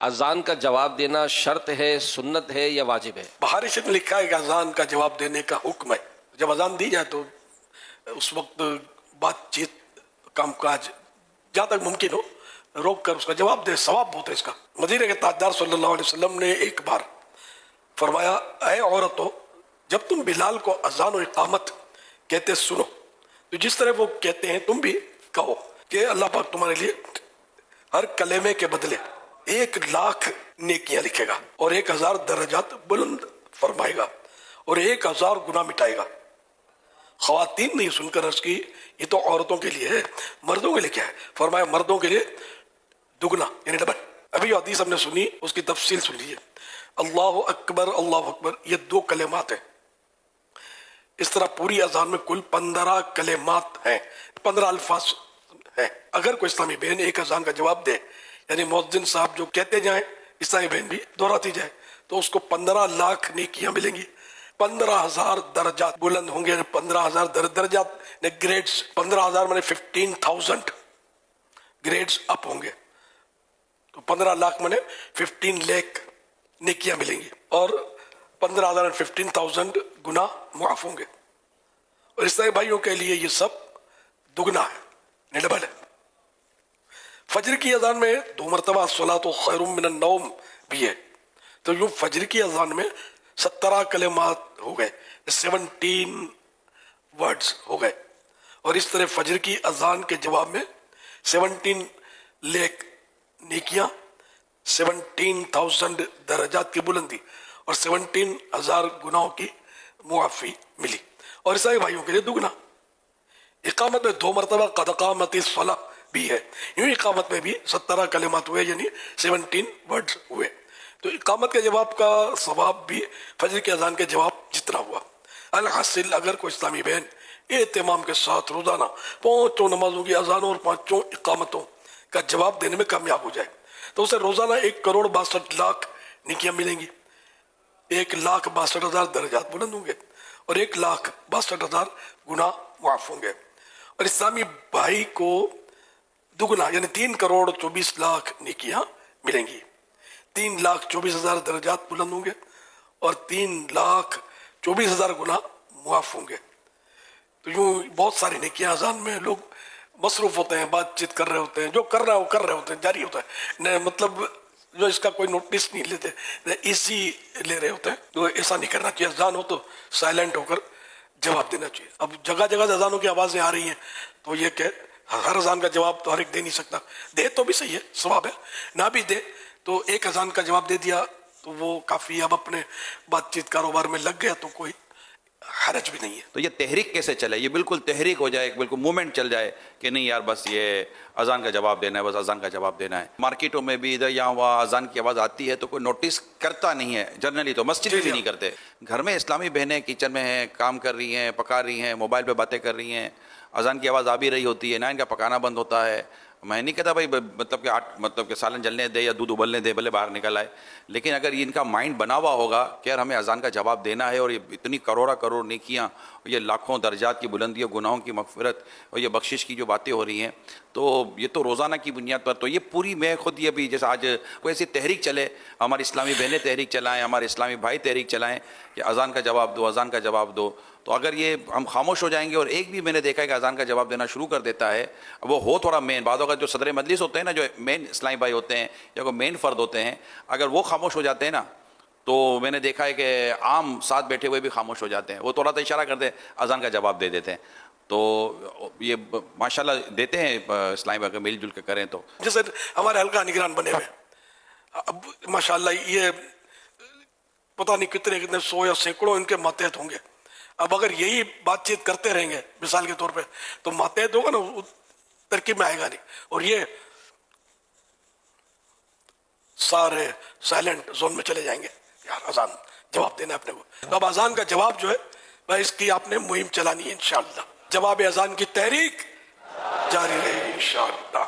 اذان کا جواب دینا شرط ہے، سنت ہے یا واجب ہے؟ بہار شریف میں لکھا ہے کہ اذان کا جواب دینے کا حکم ہے. جب اذان دی جائے تو اس وقت بات چیت، کام کاج جہاں تک ممکن ہو روک کر اس کا جواب دے، ثواب ہوتا ہے اس کا. مدینہ کے تاجدار صلی اللہ علیہ وسلم نے ایک بار فرمایا، اے عورتو، جب تم بلال کو اذان و اقامت کہتے سنو تو جس طرح وہ کہتے ہیں تم بھی کہو کہ اللہ پاک تمہارے لیے ہر کلمے کے بدلے 1,00,000 نیکیاں لکھے گا اور 1,000 درجات بلند فرمائے گا اور 1,000 گناہ مٹائے گا. خواتین نے یہ سن کر عرض کی، یہ تو عورتوں کے لیے ہے، مردوں کے لیے کیا ہے؟ فرمایا مردوں کے لیے دگنا یعنی ڈبل. ابھی جو حدیث ہم نے سنی اس کی تفصیل سن لیجیے. اللہ اکبر اللہ اکبر یہ 2 کلمات ہیں. اس طرح پوری اذان میں کل 15 کلمات ہیں، 15 الفاظ ہیں. اگر کوئی اسلامی بہن ایک اذان کا جواب دے، یعنی مؤذن صاحب جو کہتے جائیں اسلامی بہن بھی دہراتی جائے، تو اس کو 15,00,000 نیکیاں ملیں گی، 15,000 درجات بلند ہوں گے. 15,000 درجات گریڈز، 15,000 میں 15,000 گریڈز اپ ہوں گے، تو 15,00,000 میں 15 لاکھ نیکیاں ملیں گی اور 15,000 اور 15,000 گناہ معاف ہوں گے. اور اس طرح بھائیوں کے لیے یہ سب دگنا ہے، ڈبل ہے. فجر کی اذان میں 2 مرتبہ الصلاۃ خیر من النوم بھی ہے، تو یوں فجر کی اذان میں 17 کلمات ہو گئے، 17 ورڈز ہو گئے. اور اس طرح فجر کی اذان کے جواب میں 17 لاکھ نیکیاں، 17,000 درجات کی بلندی اور 17,000 گناہوں کی معافی ملی. اور عیسائی بھائیوں کے لیے دگنا. اقامت میں 2 مرتبہ قد قامت الصلاۃ بھی ہے، یوں اقامت میں بھی 17 کلمات ہوئے، یعنی 17 ورڈز ہوئے. تو اقامت کے جواب کا ثواب بھی فجر کی اذان کے جواب جتنا ہوا. الحاصل اگر کوئی اسلامی بہن اہتمام کے ساتھ روزانہ 5 نمازوں کی اذانوں اور 5 اقامتوں کا جواب دینے میں کامیاب ہو جائے تو اسے روزانہ 1,62,00,000 نیکیاں ملیں گی، 1,62,000 درجات بلند ہوں گے اور 1,62,000 گناہ معاف ہوں گے. اور اسلامی بھائی کو دگنا یعنی 3,24,00,000 نیکیاں ملیں گی، 3,24,000 درجات بلند ہوں گے اور 3,24,000 گناہ معاف ہوں گے. تو یوں بہت ساری نیکیاں اذان میں لوگ مصروف ہوتے ہیں، بات چیت کر رہے ہوتے ہیں، جو کر رہا ہے وہ کر رہے ہوتے ہیں، جاری ہوتا ہے، مطلب جو اس کا کوئی نوٹس نہیں لیتے، ایزی لے رہے ہوتے ہیں. تو ایسا نہیں کرنا چاہیے. اذان ہو تو سائلنٹ ہو کر جواب دینا چاہیے. اب جگہ جگہ سے اذانوں کی آوازیں آ رہی ہیں، تو یہ کہ ہر اذان کا جواب تو ہر ایک دے نہیں سکتا. دے تو بھی صحیح ہے، ثواب ہے. نہ بھی دے تو ایک اذان کا جواب دے دیا تو وہ کافی. اب اپنے بات چیت کاروبار میں لگ گیا تو کوئی حرج بھی نہیں ہے. تو یہ تحریک کیسے چلے؟ یہ بالکل تحریک ہو جائے، بالکل مومنٹ چل جائے کہ نہیں یار بس یہ اذان کا جواب دینا ہے، بس اذان کا جواب دینا ہے. مارکیٹوں میں بھی ادھر یہاں وہاں اذان کی آواز آتی ہے تو کوئی نوٹس کرتا نہیں ہے جنرلی، تو مسجد بھی نہیں کرتے. گھر میں اسلامی بہنیں کچن میں ہیں، کام کر رہی ہیں، پکا رہی ہیں، موبائل پہ باتیں کر رہی ہیں، اذان کی آواز آ بھی رہی ہوتی ہے، نہ ان کا پکانا بند ہوتا ہے. میں نہیں کہتا بھائی مطلب کہ سالن جلنے دے یا دودھ ابلنے دے، بھلے باہر نکل آئے، لیکن اگر ان کا مائنڈ بنا ہوا ہوگا کہ یار ہمیں اذان کا جواب دینا ہے اور یہ اتنی کروڑ نیکیاں، یہ لاکھوں درجات کی بلندی اور گناہوں کی مغفرت اور یہ بخشش کی جو باتیں ہو رہی ہیں، تو یہ تو روزانہ کی بنیاد پر. تو یہ پوری میں خود یہ بھی جیسے آج کوئی ایسی تحریک چلے، ہماری اسلامی بہنیں تحریک چلائیں، ہمارے اسلامی بھائی تحریک چلائیں کہ اذان کا جواب دو، اذان کا جواب دو. تو اگر یہ ہم خاموش ہو جائیں گے اور ایک بھی میں نے دیکھا ہے کہ اذان کا جواب دینا شروع کر دیتا ہے، وہ ہو تھوڑا مین، بعض اوقات جو صدر مجلس ہوتے ہیں نا، جو مین اسلامی بھائی ہوتے ہیں یا کوئی مین فرد ہوتے ہیں، اگر وہ خاموش ہو جاتے ہیں نا تو میں نے دیکھا ہے کہ عام ساتھ بیٹھے ہوئے بھی خاموش ہو جاتے ہیں. وہ تھوڑا سا اشارہ کرتے ہیں، اذان کا جواب دے دیتے ہیں. تو یہ ماشاءاللہ دیتے ہیں اسلامی بھائی مل جل کے کریں. تو جیسے ہمارے حلقہ نگران بنے ہوئے، اب ماشاءاللہ یہ پتہ نہیں کتنے 100 یا سینکڑوں ان کے ماتحت ہوں گے. اب اگر یہی بات چیت کرتے رہیں گے مثال کے طور پہ تو ماتحت ہوگا نا، ترکیب میں آئے گا نہیں. اور یہ سارے سائلنٹ زون میں چلے جائیں گے، یار اذان جواب دینا اپنے کو. تو اب اذان کا جواب جو ہے بھائی اس کی آپ نے مہم چلانی ہے انشاءاللہ. جواب اذان کی تحریک جاری رہے گی انشاءاللہ.